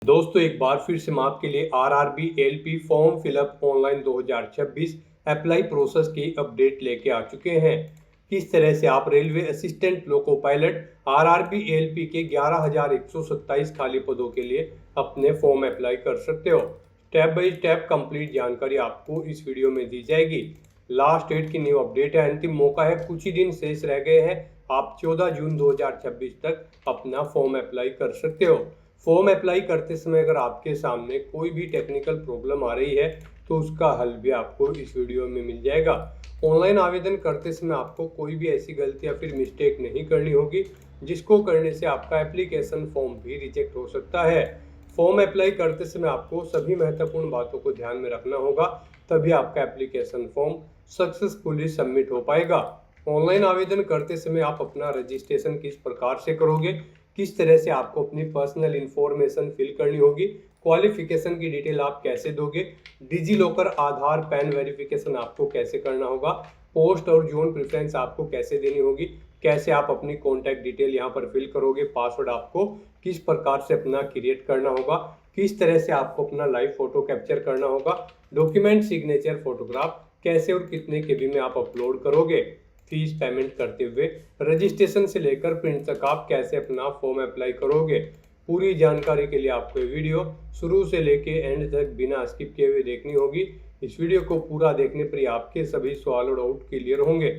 दोस्तों एक बार फिर से मैं आपके लिए RRB LP form fill up online 2026 apply process की अपडेट लेके आ चुके हैं। किस तरह से आप railway assistant loco pilot RRB LP के 11,127 खाली पदों के लिए अपने फॉर्म अप्लाई कर सकते हो। स्टेप बाय स्टेप कंप्लीट जानकारी आपको इस वीडियो में दी जाएगी। लास्ट डेट की न्यू अपडेट है, अंतिम मौका है, कुछ ही दिन शेष रह गए हैं। आप 14 जून 2026 तक अपना फॉर्म अप्लाई कर सकते हो। फॉर्म अप्लाई करते समय अगर आपके सामने कोई भी टेक्निकल प्रॉब्लम आ रही है तो उसका हल भी आपको इस वीडियो में मिल जाएगा। ऑनलाइन आवेदन करते समय आपको कोई भी ऐसी गलती या फिर मिस्टेक नहीं करनी होगी जिसको करने से आपका एप्लीकेशन फॉर्म भी रिजेक्ट हो सकता है। फॉर्म अप्लाई करते समय आपको सभी महत्वपूर्ण बातों को ध्यान में रखना होगा, तभी आपका एप्लीकेशन फॉर्म सक्सेसफुली सबमिट हो पाएगा। ऑनलाइन आवेदन करते समय आप अपना रजिस्ट्रेशन किस प्रकार से करोगे, किस तरह से आपको अपनी पर्सनल इंफॉर्मेशन फिल करनी होगी, क्वालिफिकेशन की डिटेल आप कैसे दोगे, डिजी लॉकर आधार पैन वेरिफिकेशन आपको कैसे करना होगा, पोस्ट और जोन प्रेफरेंस आपको कैसे देनी होगी, कैसे आप अपनी कॉन्टैक्ट डिटेल यहाँ पर फिल करोगे, पासवर्ड आपको किस प्रकार से अपना क्रिएट करना होगा, किस तरह से आपको अपना लाइव फोटो कैप्चर करना होगा, डॉक्यूमेंट सिग्नेचर फोटोग्राफ कैसे और कितने केबी में आप अपलोड करोगे, फीस पेमेंट करते हुए रजिस्ट्रेशन से लेकर प्रिंट तक आप कैसे अपना फॉर्म अप्लाई करोगे। पूरी जानकारी के लिए आपको ये वीडियो शुरू से लेके एंड तक बिना स्किप किए हुए देखनी होगी। इस वीडियो को पूरा देखने पर ही आपके सभी सवाल और डाउट क्लियर होंगे।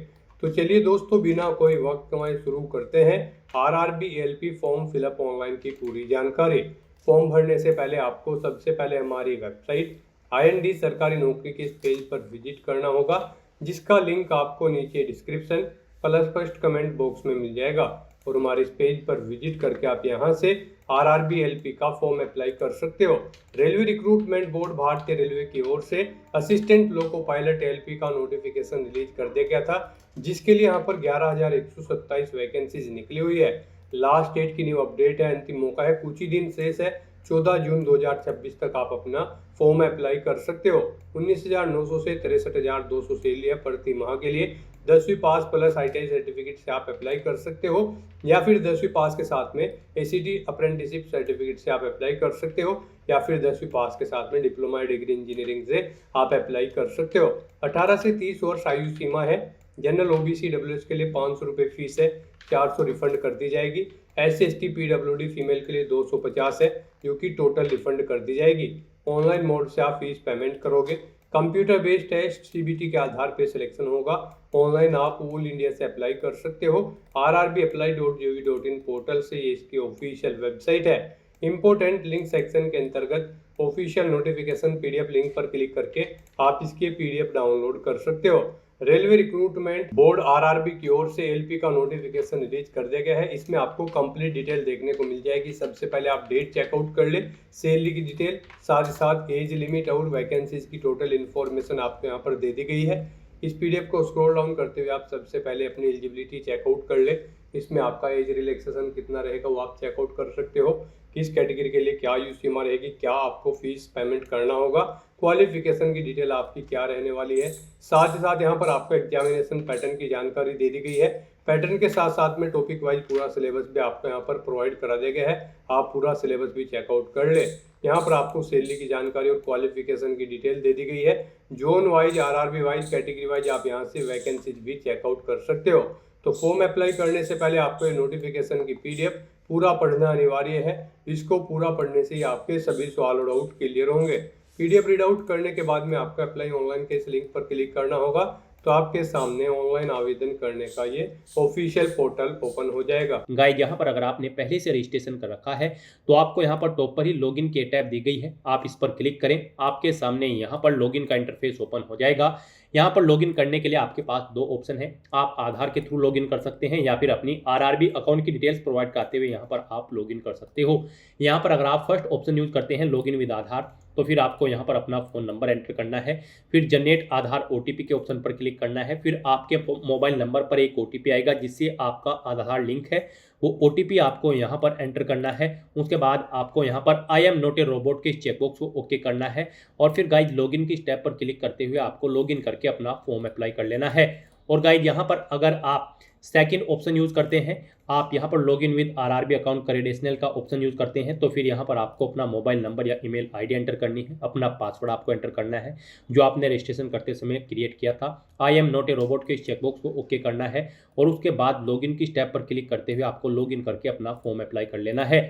तो चलिए दोस्तों, बिना कोई वक्त कमाए शुरू करते हैं RRB LP form fill up online की पूरी जानकारी। फॉर्म भरने से पहले आपको सबसे पहले हमारी वेबसाइट IND सरकारी नौकरी के इस पेज पर विजिट करना होगा, जिसका लिंक आपको नीचे description plus first comment box में मिल जाएगा। और हमारे इस पेज पर विजिट करके आप यहां से आरआरबी एलपी का फॉर्म अप्लाई कर सकते हो। रेलवे रिक्रूटमेंट बोर्ड भारतीय रेलवे की ओर से असिस्टेंट लोको पायलट एलपी का नोटिफिकेशन रिलीज कर दिया गया था, जिसके लिए यहाँ पर 11,127 वैकेंसीज निकली हुई है। लास्ट डेट की न्यू अपडेट है, अंतिम मौका है, कुछ ही दिन शेष है। 14 जून 2026 तक आप अपना फॉर्म अप्लाई कर सकते हो। 19,900 से 63,200 सैलरी है प्रति माह के लिए। 10वीं पास प्लस ITI सर्टिफिकेट से आप अप्लाई कर सकते हो, या फिर 10वीं पास के साथ में ACT अप्रेंटिसशिप सर्टिफिकेट से आप अप्लाई कर सकते हो, या फिर 10वीं पास के साथ में डिप्लोमा डिग्री इंजीनियरिंग से आप अप्लाई कर सकते हो। 18 से 30 वर्ष आयु सीमा है। जनरल OBC WS के लिए 500 रुपये फीस है, 400 रिफंड कर दी जाएगी। SC ST PWD फीमेल के लिए 250 है, जो कि टोटल रिफंड कर दी जाएगी। ऑनलाइन मोड से आप फीस पेमेंट करोगे। कंप्यूटर बेस्ड टेस्ट CBT के आधार पर सिलेक्शन होगा। ऑनलाइन आप ऑल इंडिया से अप्लाई कर सकते हो। rrbapply.gov.in पोर्टल से ये इसकी ऑफिशियल वेबसाइट है। इंपोर्टेंट लिंक सेक्शन के अंतर्गत ऑफिशियल नोटिफिकेशन PDF लिंक पर क्लिक करके आप इसके PDF डाउनलोड कर सकते हो। रेलवे रिक्रूटमेंट बोर्ड आरआरबी की ओर से एलपी का नोटिफिकेशन रिलीज कर दिया गया है। इसमें आपको कंप्लीट डिटेल देखने को मिल जाएगी। सबसे पहले आप डेट चेकआउट कर ले, सैलरी की डिटेल, साथ ही साथ एज लिमिट और वैकेंसीज की टोटल इन्फॉर्मेशन आपको यहाँ पर दे दी गई है। इस PDF को स्क्रॉल डाउन करते हुए आप सबसे पहले अपनी एलिजिबिलिटी चेकआउट कर ले। इसमें आपका एज रिलैक्सेशन कितना रहेगा वो आप चेकआउट कर सकते हो। किस कैटेगरी के लिए क्या यूज सीमा रहेगी, क्या आपको फीस पेमेंट करना होगा, क्वालिफिकेशन की डिटेल आपकी क्या रहने वाली है। साथ ही साथ यहाँ पर आपको एग्जामिनेशन पैटर्न की जानकारी दे दी गई है। पैटर्न के साथ साथ में टॉपिक वाइज पूरा सिलेबस भी आपको यहाँ पर प्रोवाइड करा दिया गया है। आप पूरा सिलेबस भी चेकआउट कर ले। यहाँ पर आपको सैलरी की जानकारी और क्वालिफिकेशन की डिटेल दे दी गई है। Zone wise, RRB wise, category wise आप यहाँ से वैकेंसीज भी चेकआउट कर सकते हो। तो फॉर्म अप्लाई करने से पहले आपको ये नोटिफिकेशन की PDF पूरा पढ़ना अनिवार्य है। इसको पूरा पढ़ने से ही आपके सभी सवाल और डाउट क्लियर होंगे। PDF रीड आउट करने के बाद में आपको अप्लाई ऑनलाइन के इस लिंक पर क्लिक करना होगा, तो आपके सामने ऑनलाइन आवेदन करने का ये ऑफिशियल पोर्टल ओपन हो जाएगा। गाइज, यहाँ पर अगर आपने पहले से रजिस्ट्रेशन कर रखा है तो आपको यहाँ पर टॉप पर ही लॉगिन की टैब दी गई है। आप इस पर क्लिक करें, आपके सामने यहाँ पर लॉगिन का इंटरफेस ओपन हो जाएगा। यहाँ पर लॉगिन करने के लिए आपके पास दो ऑप्शन है। आप आधार के थ्रू लॉगिन कर सकते हैं, या फिर अपनी आरआरबी अकाउंट की डिटेल्स प्रोवाइड करते हुए यहाँ पर आप लॉगिन कर सकते हो। यहाँ पर अगर आप फर्स्ट ऑप्शन यूज करते हैं लॉगिन विद आधार, तो फिर आपको यहाँ पर अपना फ़ोन नंबर एंटर करना है। फिर जनरेट आधार OTP के ऑप्शन पर क्लिक करना है। फिर आपके मोबाइल नंबर पर एक OTP आएगा जिससे आपका आधार लिंक है, वो OTP आपको यहाँ पर एंटर करना है। उसके बाद आपको यहाँ पर I am not a robot के चेकबॉक्स को ओके करना है। और फिर गाइज लॉगिन की स्टेप पर क्लिक करते हुए आपको लॉगिन करके अपना फॉर्म अप्लाई कर लेना है। और गाइज यहाँ पर अगर आप सेकंड ऑप्शन यूज़ करते हैं, आप यहाँ पर login with RRB account credential का ऑप्शन यूज़ करते हैं, तो फिर यहाँ पर आपको अपना मोबाइल नंबर या ईमेल आईडी एंटर करनी है, अपना पासवर्ड आपको एंटर करना है जो आपने रजिस्ट्रेशन करते समय क्रिएट किया था। I am not a robot के इस चेकबॉक्स को ओके करना है और उसके बाद लॉगिन की स्टेप पर क्लिक करते हुए आपको लॉगिन करके अपना फॉर्म अप्लाई कर लेना है।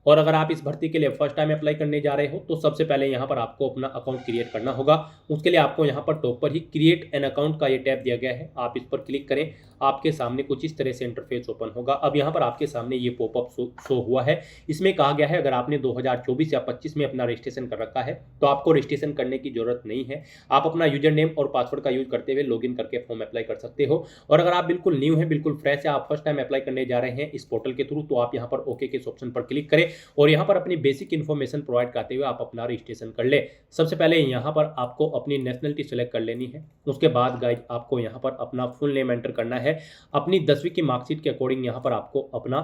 और अगर आप इस भर्ती के लिए फर्स्ट टाइम अप्लाई करने जा रहे हो तो सबसे पहले यहाँ पर आपको अपना अकाउंट क्रिएट करना होगा। उसके लिए आपको यहाँ पर टॉप पर ही क्रिएट एन अकाउंट का ये टैब दिया गया है, आप इस पर क्लिक करें, आपके सामने कुछ इस तरह से इंटरफेस ओपन होगा। अब यहाँ पर आपके सामने ये पॉपअप शो हुआ है। इसमें कहा गया है अगर आपने 2024 या 25 में अपना रजिस्ट्रेशन कर रखा है तो आपको रजिस्ट्रेशन करने की जरूरत नहीं है, आप अपना यूजर नेम और पासवर्ड का यूज करते हुए लॉगिन करके फॉर्म अप्लाई कर सकते हो। और अगर आप बिल्कुल न्यू हैं, बिल्कुल फ्रेश है, आप फर्स्ट टाइम अप्लाई करने जा रहे हैं इस पोर्टल के थ्रू, तो आप यहाँ पर ओके के इस ऑप्शन पर क्लिक करें और यहाँ पर अपनी बेसिक इन्फॉर्मेशन प्रोवाइड करते हुए आप अपना रजिस्ट्रेशन कर ले। सबसे पहले यहाँ पर आपको अपनी नेशनलिटी सेलेक्ट कर लेनी है। उसके बाद गाइज आपको यहाँ पर अपना फुल नेम एंटर करना है, अपनी 10वीं की मार्कशीट के अकॉर्डिंग यहाँ पर आपको अपना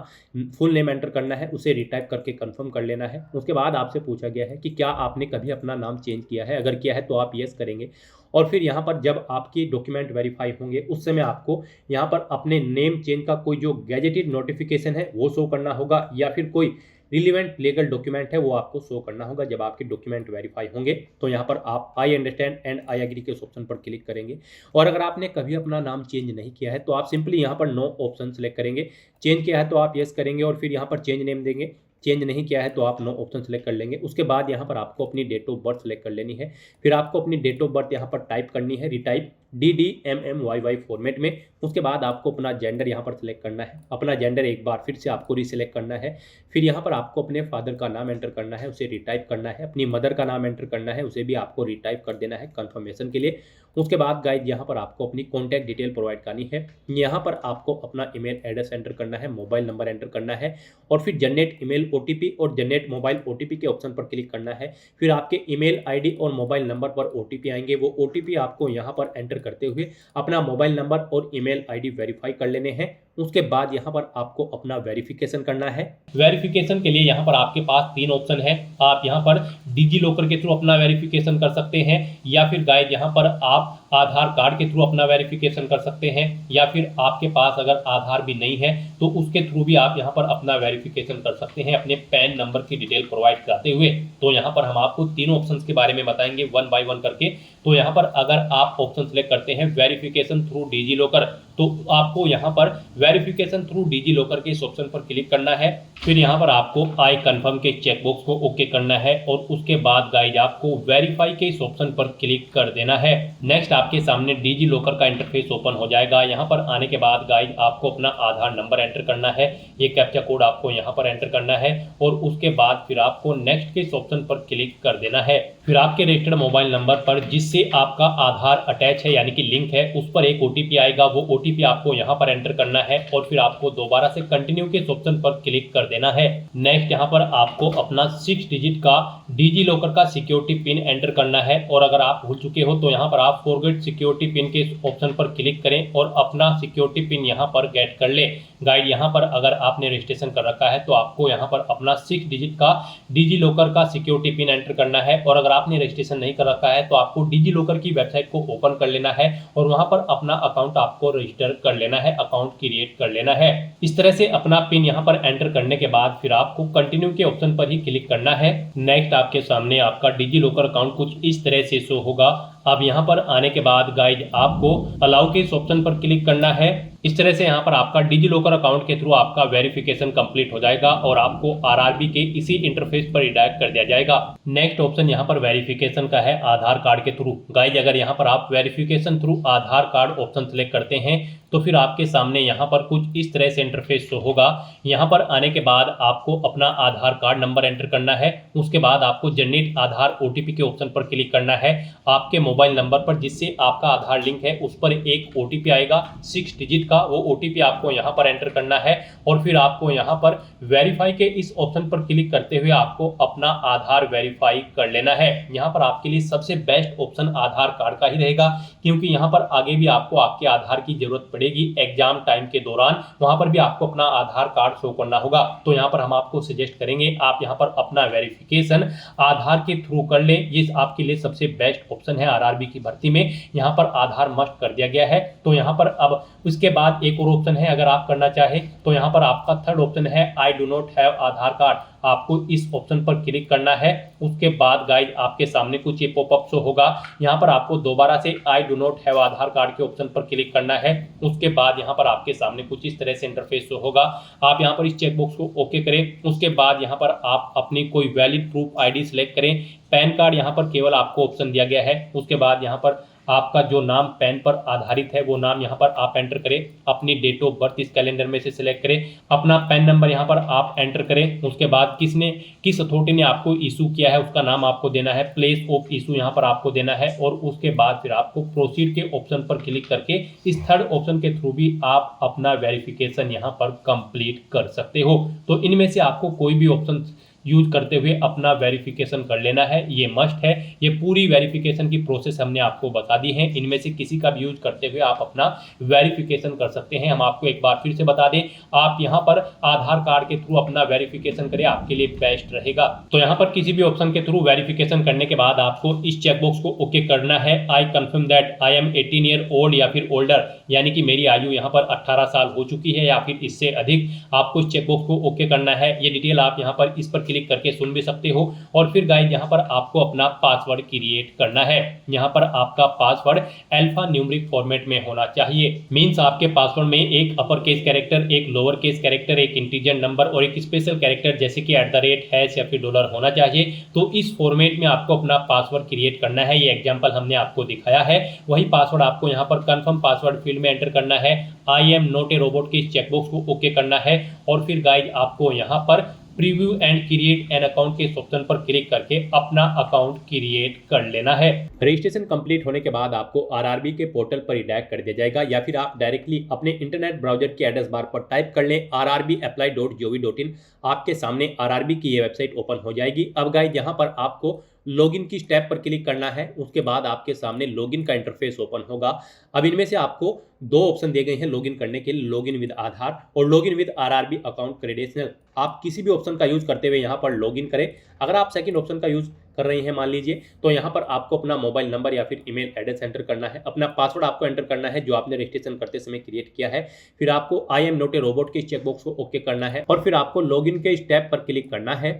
फुल नेम एंटर करना है, उसे रिटाइप करके कंफर्म कर लेना है। उसके बाद आपसे पूछा गया है कि क्या आपने कभी अपना नाम चेंज किया है, अगर किया है तो आप यस करेंगे। और फिर यहाँ पर जब आपकी डॉक्यूमेंट वेरीफाई होंगे उस समय आपको यहाँ पर अपने नेम चेंज का कोई जो गैजेटेड नोटिफिकेशन है वो शो करना होगा या फिर कोई रिलीवेंट लीगल डॉक्यूमेंट है वो आपको शो करना होगा। जब आपके डॉक्यूमेंट वेरीफाई होंगे तो यहाँ पर आप I understand and I agree के ऑप्शन पर क्लिक करेंगे। और अगर आपने कभी अपना नाम चेंज नहीं किया है तो आप सिंपली यहाँ पर नो ऑप्शन सेलेक्ट करेंगे, चेंज किया है तो आप यस करेंगे और फिर यहाँ पर चेंज नेम देंगे, चेंज नहीं किया है तो आप नो ऑप्शन सेलेक्ट कर लेंगे। उसके बाद यहाँ पर आपको अपनी डेट ऑफ बर्थ सेलेक्ट कर लेनी है, फिर आपको अपनी डेट ऑफ बर्थ यहाँ पर टाइप करनी है, रिटाइप DDMMYY फॉर्मेट में। उसके बाद आपको अपना जेंडर यहाँ पर सिलेक्ट करना है, अपना जेंडर एक बार फिर से आपको रीसिलेक्ट करना है। फिर यहाँ पर आपको अपने फादर का नाम एंटर करना है, उसे रिटाइप करना है, अपनी मदर का नाम एंटर करना है, उसे भी आपको रिटाइप कर देना है कंफर्मेशन के लिए। उसके बाद गाइज यहाँ पर आपको अपनी कॉन्टैक्ट डिटेल प्रोवाइड करनी है, यहाँ पर आपको अपना ईमेल एड्रेस एंटर करना है, मोबाइल नंबर एंटर करना है और फिर जनरेट ईमेल OTP और जनरेट मोबाइल OTP के ऑप्शन पर क्लिक करना है। फिर आपके ईमेल आईडी और मोबाइल नंबर पर OTP आएंगे, वो OTP आपको यहाँ पर एंटर करते हुए अपना मोबाइल नंबर और ईमेल आईडी वेरीफाई कर लेने हैं। उसके बाद यहाँ पर आपको अपना वेरिफिकेशन करना है। वेरिफिकेशन के लिए यहाँ पर आपके पास 3 ऑप्शन है, आप यहाँ पर डिजी लॉकर के थ्रू अपना वेरिफिकेशन कर सकते हैं या फिर गाइज यहाँ पर आप आधार कार्ड के थ्रू अपना वेरिफिकेशन कर सकते हैं या फिर आपके पास अगर आधार भी नहीं है तो उसके थ्रू भी आप यहाँ पर अपना वेरिफिकेशन कर सकते हैं अपने पैन नंबर की डिटेल प्रोवाइड कराते हुए। तो यहाँ पर हम आपको तीनों ऑप्शंस के बारे में बताएंगे वन बाय वन करके। तो यहाँ पर अगर आप ऑप्शन सेलेक्ट करते हैं वेरिफिकेशन थ्रू डिजी लॉकर तो आपको यहाँ पर वेरिफिकेशन थ्रू डिजी लॉकर के इस ऑप्शन पर क्लिक करना है। फिर यहाँ पर आपको आई कंफर्म के चेकबॉक्स को ओके करना है और उसके बाद गाइज आपको वेरीफाई के इस ऑप्शन पर क्लिक कर देना है। नेक्स्ट आपके सामने डिजी लॉकर का इंटरफेस ओपन हो जाएगा। यहाँ पर आने के बाद गाइज आपको अपना आधार नंबर एंटर करना है, ये कैप्चा कोड आपको यहाँ पर एंटर करना है और उसके बाद फिर आपको नेक्स्ट के इस ऑप्शन पर क्लिक कर देना है। फिर आपके रजिस्टर्ड मोबाइल नंबर पर जिससे आपका आधार अटैच है यानी कि लिंक है उस पर एक OTP आएगा, वो OTP आपको यहाँ पर एंटर करना है और फिर आपको दोबारा से कंटिन्यू के इस ऑप्शन पर क्लिक कर देना है। नेक्स्ट यहाँ पर आपको अपना 6 डिजिट का डिजी लॉकर का सिक्योरिटी पिन एंटर करना है और अगर आप भूल चुके हो तो यहाँ पर आप फॉरगेट सिक्योरिटी पिन के इस ऑप्शन पर क्लिक करें और अपना सिक्योरिटी पिन यहाँ पर गेट कर ले। गाइड यहाँ पर अगर आपने रजिस्ट्रेशन कर रखा है तो आपको यहाँ पर अपना 6 डिजिट का डिजी लॉकर का सिक्योरिटी पिन एंटर करना है और अगर आपने रजिस्ट्रेशन नहीं कर रखा है तो आपको डिजी लॉकर की वेबसाइट को ओपन कर लेना है और वहां पर अपना अकाउंट आपको रजिस्टर कर लेना है, अकाउंट क्रिएट कर लेना है। इस तरह से अपना पिन यहाँ पर एंटर करने के बाद फिर आपको कंटिन्यू के ऑप्शन पर ही क्लिक करना है। नेक्स्ट आपके सामने आपका डिजी लॉकर अकाउंट कुछ इस तरह से शो होगा। अब यहाँ पर आने के बाद गाइज आपको अलाउ के इस ऑप्शन पर क्लिक करना है। इस तरह से यहाँ पर आपका डिजी लॉकर अकाउंट के थ्रू आपका वेरिफिकेशन कंप्लीट हो जाएगा और आपको आरआरबी के इसी इंटरफेस पर रिडायरेक्ट कर दिया जाएगा। नेक्स्ट ऑप्शन यहाँ पर वेरिफिकेशन का है आधार कार्ड के थ्रू। गाइज अगर यहाँ पर आप वेरिफिकेशन थ्रू आधार कार्ड ऑप्शन सेलेक्ट करते हैं तो फिर आपके सामने यहाँ पर कुछ इस तरह से इंटरफेस शो होगा। यहाँ पर आने के बाद आपको अपना आधार कार्ड नंबर एंटर करना है, उसके बाद आपको जनरेट आधार OTP के ऑप्शन पर क्लिक करना है। आपके मोबाइल नंबर पर जिससे आपका आधार लिंक है उस पर एक OTP आएगा 6 डिजिट का, वो OTP आपको यहाँ पर एंटर करना है और फिर आपको यहाँ पर वेरीफाई के इस ऑप्शन पर क्लिक करते हुए आपको अपना आधार वेरीफाई कर लेना है। यहाँ पर आपके लिए सबसे बेस्ट ऑप्शन आधार कार्ड का ही रहेगा क्योंकि यहाँ पर आगे भी आपको आपके आधार की जरूरत पड़ेगी एग्जाम टाइम के दौरान, वहां पर भी आपको अपना आधार कार्ड शो करना होगा। तो यहाँ पर हम आपको सजेस्ट करेंगे आप यहाँ पर अपना वेरिफिकेशन आधार के थ्रू कर लें। ये आपके लिए सबसे बेस्ट ऑप्शन है आरआरबी की भर्ती में। यहाँ पर आधार मस्ट कर दिया गया है। तो यहाँ पर अब उसके बाद एक और ऑप्शन है, अगर आप करना चाहे तो यहाँ पर आपका थर्ड ऑप्शन है I do not have Aadhaar card. आपको इस ऑप्शन पर क्लिक करना है। उसके बाद गाइज आपके सामने कुछ ये पॉपअप शो होगा। यहाँ पर आपको दोबारा से I do not have Aadhaar card के ऑप्शन पर क्लिक करना है। उसके बाद यहाँ पर आपके सामने कुछ इस तरह से इंटरफेस शो होगा। आप यहाँ पर इस चेकबॉक्स को ओके करें। उसके बाद यहाँ पर आप अपनी कोई वैलिड प्रूफ आईडी सिलेक्ट करें। पैन कार्ड यहाँ पर केवल आपको ऑप्शन दिया गया है। उसके बाद यहाँ पर आपका जो नाम पैन पर आधारित है वो नाम यहाँ पर आप एंटर करें। अपनी डेट ऑफ बर्थ इस कैलेंडर में से सिलेक्ट करें। अपना पैन नंबर यहाँ पर आप एंटर करें। उसके बाद किस अथॉरिटी ने आपको इशू किया है उसका नाम आपको देना है। प्लेस ऑफ इशू यहाँ पर आपको देना है। और उसके बाद फिर आपको प्रोसीड के ऑप्शन पर क्लिक करके इस थर्ड ऑप्शन के थ्रू भी आप अपना वेरिफिकेशन यहाँ पर कंप्लीट कर सकते हो। तो इनमें से आपको कोई भी ऑप्शन यूज करते हुए अपना वेरिफिकेशन कर लेना है, ये मस्ट है। ये पूरी वेरिफिकेशन की प्रोसेस हमने आपको बता दी है। इनमें से किसी का भी यूज करते हुए आप अपना वेरिफिकेशन कर सकते हैं। हम आपको एक बार फिर से बता दें, आप यहाँ पर आधार कार्ड के थ्रू अपना वेरिफिकेशन करें, आपके लिए बेस्ट रहेगा। तो यहाँ पर किसी भी ऑप्शन के थ्रू वेरिफिकेशन करने के बाद आपको इस चेकबॉक्स को ओके करना है। I confirm that I am 18 year old या फिर ओल्डर, यानी कि मेरी आयु यहाँ पर 18 साल हो चुकी है या फिर इससे अधिक। आपको इस चेकबॉक्स को ओके करना है। ये डिटेल आप यहाँ पर इस पर क्लिक करके सुन भी सकते हो। और फिर गाइस यहाँ पर आपको अपना पासवर्ड क्रिएट करना है। यहाँ पर आपका पासवर्ड अल्फा न्यूमेरिक फॉर्मेट में होना चाहिए। मींस आपके पासवर्ड में एक अपर केस कैरेक्टर, एक लोअर केस कैरेक्टर, एक इंटीजर नंबर और एक स्पेशल कैरेक्टर जैसे कि @ हैश या फिर डॉलर होना चाहिए। तो इस फॉर्मेट में आपको अपना पासवर्ड क्रिएट करना है। ये एग्जाम्पल हमने आपको दिखाया है। वही पासवर्ड आपको यहाँ पर कंफर्म पासवर्ड फील्ड में एंटर करना है। I am not a robot के इस चेकबॉक्स को ओके करना है। और फिर गाइस आपको यहाँ पर preview and create an account के इस ऑप्शन पर क्लिक करके अपना अकाउंट क्रिएट कर लेना है। रजिस्ट्रेशन कंप्लीट होने के बाद आपको आरआरबी के पोर्टल पर रिडायरेक्ट कर दिया जाएगा, या फिर आप डायरेक्टली अपने इंटरनेट ब्राउजर के एड्रेस बार पर टाइप कर लें rrbapply.gov.in। आपके सामने आरआरबी की ये वेबसाइट ओपन हो जाएगी। अब गाइस यहाँ पर आपको लॉगिन की स्टेप पर क्लिक करना है। उसके बाद आपके सामने लॉगिन का इंटरफेस ओपन होगा। अब इनमें से आपको दो ऑप्शन दिए गए हैं लॉगिन करने के लिए, लॉगिन विद आधार और login with RRB account credential. आप किसी भी ऑप्शन का यूज करते हुए यहाँ पर लॉगिन करें। अगर आप सेकंड ऑप्शन का यूज कर रहे हैं मान लीजिए, तो यहाँ पर आपको अपना मोबाइल नंबर या फिर ईमेल एड्रेस एंटर करना है। अपना पासवर्ड आपको एंटर करना है जो आपने रजिस्ट्रेशन करते समय क्रिएट किया है। फिर आपको I am not a robot के चेकबॉक्स को ओके करना है और फिर आपको लॉगिन के स्टेप पर क्लिक करना है।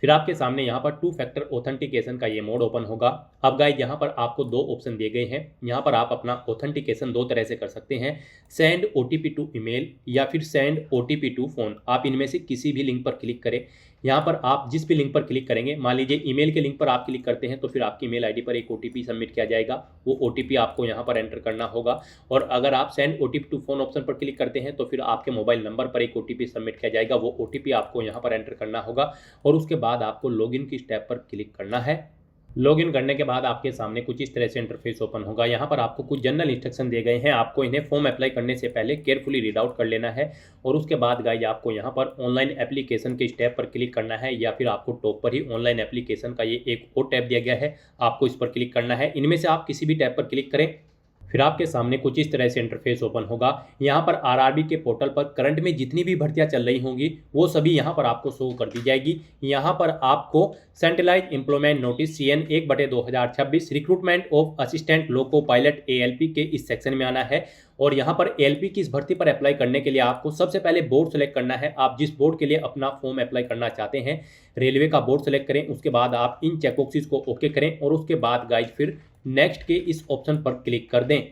फिर आपके सामने यहाँ पर 2 फैक्टर ऑथेंटिकेशन का ये मोड ओपन होगा। अब गाइस यहाँ पर आपको दो ऑप्शन दिए गए हैं। यहाँ पर आप अपना ऑथेंटिकेशन दो तरह से कर सकते हैं, सेंड ओटीपी टू ईमेल या फिर सेंड ओटीपी टू फोन। आप इनमें से किसी भी लिंक पर क्लिक करें। यहाँ पर आप जिस भी लिंक पर क्लिक करेंगे, मान लीजिए ईमेल के लिंक पर आप क्लिक करते हैं तो फिर आपकी ईमेल आईडी पर एक ओटीपी सबमिट किया जाएगा। वो ओटीपी आपको यहाँ पर एंटर करना होगा। और अगर आप send OTP to phone option पर क्लिक करते हैं तो फिर आपके मोबाइल नंबर पर एक ओटीपी सबमिट किया जाएगा। वो ओटीपी आपको यहाँ पर एंटर करना होगा और उसके बाद आपको लॉगिन की स्टेप पर क्लिक करना है। लॉगिन करने के बाद आपके सामने कुछ इस तरह से इंटरफेस ओपन होगा। यहाँ पर आपको कुछ जनरल इंस्ट्रक्शन दिए गए हैं। आपको इन्हें फॉर्म अप्लाई करने से पहले केयरफुली रीड आउट कर लेना है। और उसके बाद गाइस आपको यहाँ पर ऑनलाइन एप्लीकेशन के स्टेप पर क्लिक करना है, या फिर आपको टॉप पर ही ऑनलाइन एप्लीकेशन का ये एक और टैब दिया गया है, आपको इस पर क्लिक करना है। इनमें से आप किसी भी टैब पर क्लिक करें। फिर आपके सामने कुछ इस तरह से इंटरफेस ओपन होगा। यहाँ पर आरआरबी के पोर्टल पर करंट में जितनी भी भर्तियां चल रही होंगी वो सभी यहाँ पर आपको शो कर दी जाएगी। यहाँ पर आपको centralised employment notice CN 1/2026 recruitment of assistant loco pilot ALP के इस सेक्शन में आना है। और यहाँ पर ALP की इस भर्ती पर अप्लाई करने के लिए आपको सबसे पहले बोर्ड सेलेक्ट करना है। आप जिस बोर्ड के लिए अपना फॉर्म अप्लाई करना चाहते हैं, रेलवे का बोर्ड सेलेक्ट करें। उसके बाद आप इन चेकबॉक्सेस को ओके करें और उसके बाद गाइज फिर नेक्स्ट के इस ऑप्शन पर क्लिक कर दें।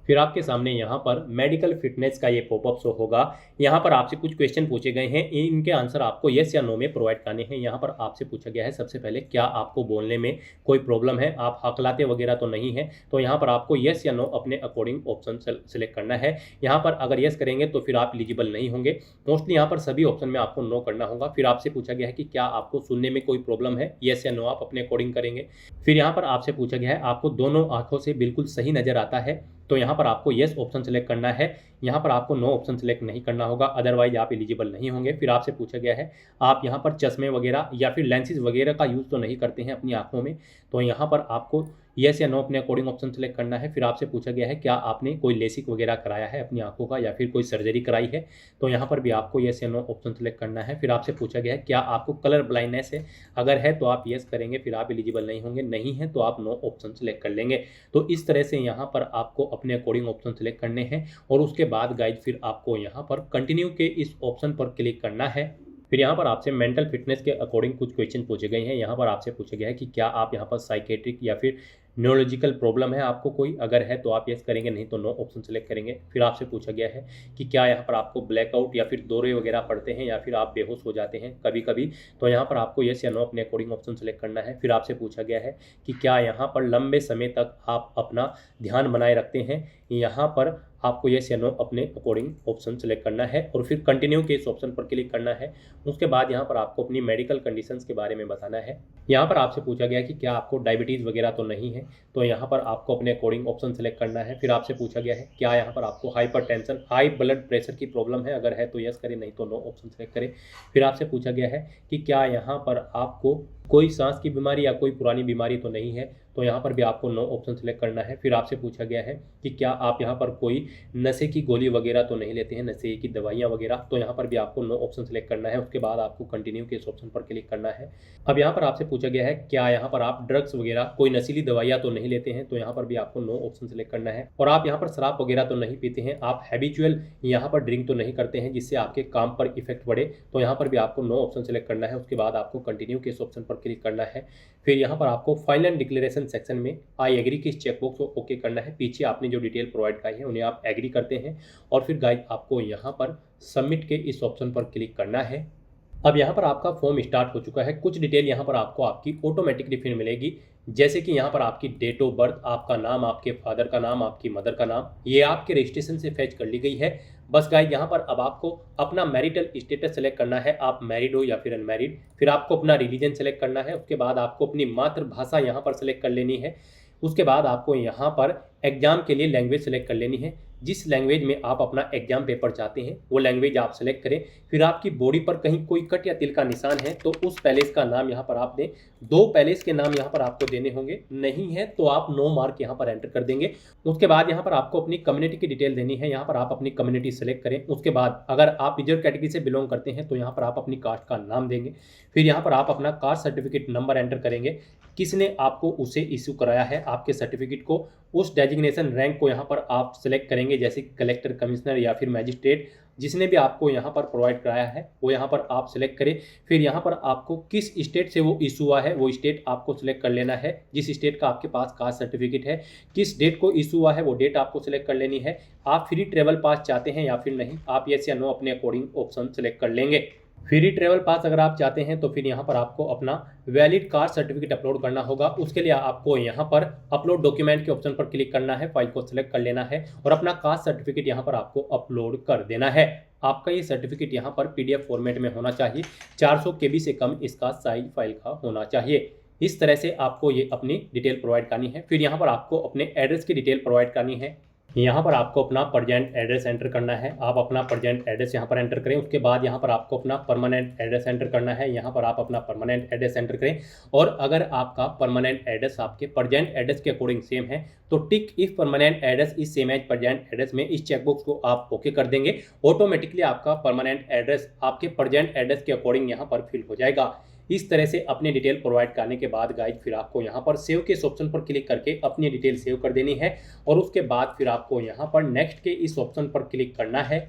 फिर आपके सामने यहाँ पर मेडिकल फिटनेस का ये पॉपअप शो होगा। यहाँ पर आपसे कुछ क्वेश्चन पूछे गए हैं, इनके आंसर आपको येस या नो में प्रोवाइड करने हैं। यहाँ पर आपसे पूछा गया है सबसे पहले, क्या आपको बोलने में कोई प्रॉब्लम है, आप हकलाते वगैरह तो नहीं है। तो यहाँ पर आपको येस या नो अपने अकॉर्डिंग ऑप्शन सेलेक्ट करना है। यहाँ पर अगर येस करेंगे तो फिर आप एलिजिबल नहीं होंगे। मोस्टली यहाँ पर सभी ऑप्शन में आपको नो करना होगा। फिर आपसे पूछा गया है कि क्या आपको सुनने में कोई प्रॉब्लम है, येस या नो आप अपने अकॉर्डिंग करेंगे। फिर यहाँ पर आपसे पूछा गया है आपको दोनों आंखों से बिल्कुल सही नजर आता है, तो यहाँ पर आपको येस ऑप्शन सेलेक्ट करना है। यहाँ पर आपको नो ऑप्शन सेलेक्ट नहीं करना होगा, अदरवाइज आप एलिजिबल नहीं होंगे। फिर आपसे पूछा गया है आप यहाँ पर चश्मे वगैरह या फिर लेंसेज वगैरह का यूज़ तो नहीं करते हैं अपनी आंखों में, तो यहाँ पर आपको येस या नो अपने अकॉर्डिंग ऑप्शन सेलेक्ट करना है। फिर आपसे पूछा गया है क्या आपने कोई लेसिक वगैरह कराया है अपनी आंखों का या फिर कोई सर्जरी कराई है, तो यहाँ पर भी आपको येस या नो ऑप्शन सेलेक्ट करना है। फिर आपसे पूछा गया है क्या आपको कलर ब्लाइंडनेस है, अगर है तो आप येस करेंगे, फिर आप एलिजिबल नहीं होंगे, नहीं है तो आप नो ऑप्शन सेलेक्ट कर लेंगे। तो इस तरह से यहाँ पर आपको अपने अकॉर्डिंग ऑप्शन सेलेक्ट करने हैं और उसके बाद गाइज फिर आपको यहाँ पर कंटिन्यू के इस ऑप्शन पर क्लिक करना है। फिर यहाँ पर आपसे मेंटल फिटनेस के अकॉर्डिंग कुछ क्वेश्चन पूछे गए हैं। यहाँ पर आपसे पूछा गया है कि क्या आप यहाँ पर साइकेट्रिक या फिर न्यूरोलॉजिकल प्रॉब्लम है आपको कोई, अगर है तो आप यस करेंगे, नहीं तो नो ऑप्शन सेलेक्ट करेंगे। फिर आपसे पूछा गया है कि क्या यहाँ पर आपको ब्लैकआउट या फिर दौरे वगैरह पड़ते हैं या फिर आप बेहोश हो जाते हैं कभी कभी, तो यहाँ पर आपको यस या नो अपने अकॉर्डिंग ऑप्शन सेलेक्ट करना है। फिर आपसे पूछा गया है कि क्या यहाँ पर लंबे समय तक आप अपना ध्यान बनाए रखते हैं, यहाँ पर आपको येस या नो अपने अकॉर्डिंग ऑप्शन सेलेक्ट करना है और फिर कंटिन्यू के इस ऑप्शन पर क्लिक करना है। उसके बाद यहाँ पर आपको अपनी मेडिकल कंडीशंस के बारे में बताना है। यहाँ पर आपसे पूछा गया कि क्या आपको डायबिटीज़ वगैरह तो नहीं है, तो यहाँ पर आपको अपने अकॉर्डिंग ऑप्शन सेलेक्ट करना है। फिर आपसे पूछा गया है क्या यहाँ पर आपको हाइपरटेंशन हाई ब्लड प्रेशर की प्रॉब्लम है, अगर है तो यस करें, नहीं तो नो ऑप्शन सेलेक्ट करें। फिर आपसे पूछा गया है कि क्या यहाँ पर आपको कोई सांस की बीमारी या कोई पुरानी बीमारी तो नहीं है, तो यहाँ पर भी आपको नो ऑप्शन सेलेक्ट करना है। फिर आपसे पूछा गया है कि क्या आप यहाँ पर कोई नशे की गोली वगैरह तो नहीं लेते हैं, नशे की दवाइयाँ वगैरह, तो यहाँ पर भी आपको नो ऑप्शन सेलेक्ट करना है। उसके बाद आपको कंटिन्यू के इस ऑप्शन पर क्लिक करना है। अब यहाँ पर आपसे पूछा गया है क्या यहाँ पर आप ड्रग्स वगैरह कोई नशीली दवाइयाँ तो नहीं लेते हैं, तो यहाँ पर भी आपको नो ऑप्शन सेलेक्ट करना है। और आप यहाँ पर शराब वगैरह तो नहीं पीते हैं, आप हैबिचुअल यहाँ पर ड्रिंक तो नहीं करते हैं जिससे आपके काम पर इफेक्ट पड़े, तो यहाँ पर भी आपको नो ऑप्शन सेलेक्ट करना है। उसके बाद आपको कंटिन्यू के इस ऑप्शन पर क्लिक करना है। फिर यहाँ पर आपको फाइनल डिक्लेरेशन सेक्शन में आई एग्री के इस चेकबॉक्स को ओके करना है। पीछे आपने जो डिटेल प्रोवाइड कराई है उन्हें आप एग्री करते हैं और फिर गाइस आपको यहाँ पर सबमिट के इस ऑप्शन पर क्लिक करना है। अब यहाँ पर आपका फॉर्म स्टार्ट हो चुका है। कुछ डिटेल यहाँ पर आपको आपकी ऑटोमेटिकली फिर मिलेगी, जैसे कि यहाँ पर आपकी डेट ऑफ बर्थ, आपका नाम, आपके फादर का नाम, आपकी मदर का नाम, ये आपके रजिस्ट्रेशन से फैच कर ली गई है। बस गाइस यहाँ पर अब आपको अपना मैरिटल स्टेटस सेलेक्ट करना है, आप मैरिड हो या फिर अनमैरिड। फिर आपको अपना रिलीजन सेलेक्ट करना है। उसके बाद आपको अपनी मातृभाषा यहाँ पर सेलेक्ट कर लेनी है। उसके बाद आपको यहाँ पर एग्जाम के लिए लैंग्वेज सेलेक्ट कर लेनी है। जिस लैंग्वेज में आप अपना एग्जाम पेपर चाहते हैं वो लैंग्वेज आप सेलेक्ट करें। फिर आपकी बॉडी पर कहीं कोई कट या तिल का निशान है तो उस पैलेस का नाम यहाँ पर आप दें। 2 पैलेस के नाम यहाँ पर आपको देने होंगे, नहीं है तो आप नो मार्क यहाँ पर एंटर कर देंगे। उसके बाद यहाँ पर आपको अपनी कम्युनिटी की डिटेल देनी है, यहाँ पर आप अपनी कम्युनिटी सेलेक्ट करें। उसके बाद अगर आप रिजर्व कैटेगरी से बिलोंग करते हैं तो यहाँ पर आप अपनी कास्ट का नाम देंगे। फिर यहाँ पर आप अपना कास्ट सर्टिफिकेट नंबर एंटर करेंगे, किसने आपको उसे इशू कराया है आपके सर्टिफिकेट को, उस डेजिग्नेशन रैंक को यहाँ पर आप सेलेक्ट करेंगे, जैसे कलेक्टर, कमिश्नर या फिर मैजिस्ट्रेट, जिसने भी आपको यहाँ पर प्रोवाइड कराया है वो यहाँ पर आप सेलेक्ट करें। फिर यहाँ पर आपको किस स्टेट से वो इशू हुआ है वो स्टेट आपको सेलेक्ट कर लेना है, जिस स्टेट का आपके पास कास्ट सर्टिफिकेट है। किस डेट को इशू हुआ है वो डेट आपको सेलेक्ट कर लेनी है। आप फ्री ट्रेवल पास चाहते हैं या फिर नहीं, आप येस या नो अपने अकॉर्डिंग ऑप्शन सेलेक्ट कर लेंगे। फ्री ट्रेवल पास अगर आप चाहते हैं तो फिर यहाँ पर आपको अपना वैलिड कास्ट सर्टिफिकेट अपलोड करना होगा। उसके लिए आपको यहाँ पर अपलोड डॉक्यूमेंट के ऑप्शन पर क्लिक करना है, फाइल को सेलेक्ट कर लेना है और अपना कास्ट सर्टिफिकेट यहाँ पर आपको अपलोड कर देना है। आपका ये सर्टिफिकेट यहाँ पर PDF फॉर्मेट में होना चाहिए, 400 KB से कम इसका साइज फाइल का होना चाहिए। इस तरह से आपको ये अपनी डिटेल प्रोवाइड करनी है। फिर यहाँ पर आपको अपने एड्रेस की डिटेल प्रोवाइड करनी है। यहाँ पर आपको अपना प्रेजेंट एड्रेस एंटर करना है, आप अपना प्रेजेंट एड्रेस यहाँ पर एंटर करें। उसके बाद यहाँ पर आपको अपना परमानेंट एड्रेस एंटर करना है, यहाँ पर आप अपना परमानेंट एड्रेस एंटर करें। और अगर आपका परमानेंट एड्रेस आपके प्रेजेंट एड्रेस के अकॉर्डिंग सेम है तो tick if permanent address is same as present address में इस चेकबॉक्स को आप ओके कर देंगे। ऑटोमेटिकली आपका परमानेंट एड्रेस आपके प्रेजेंट एड्रेस के अकॉर्डिंग यहाँ पर फिल हो जाएगा। इस तरह से अपनी डिटेल प्रोवाइड करने के बाद गाइज फिर आपको यहाँ पर सेव के इस ऑप्शन पर क्लिक करके अपनी डिटेल सेव कर देनी है और उसके बाद फिर आपको यहाँ पर नेक्स्ट के इस ऑप्शन पर क्लिक करना है।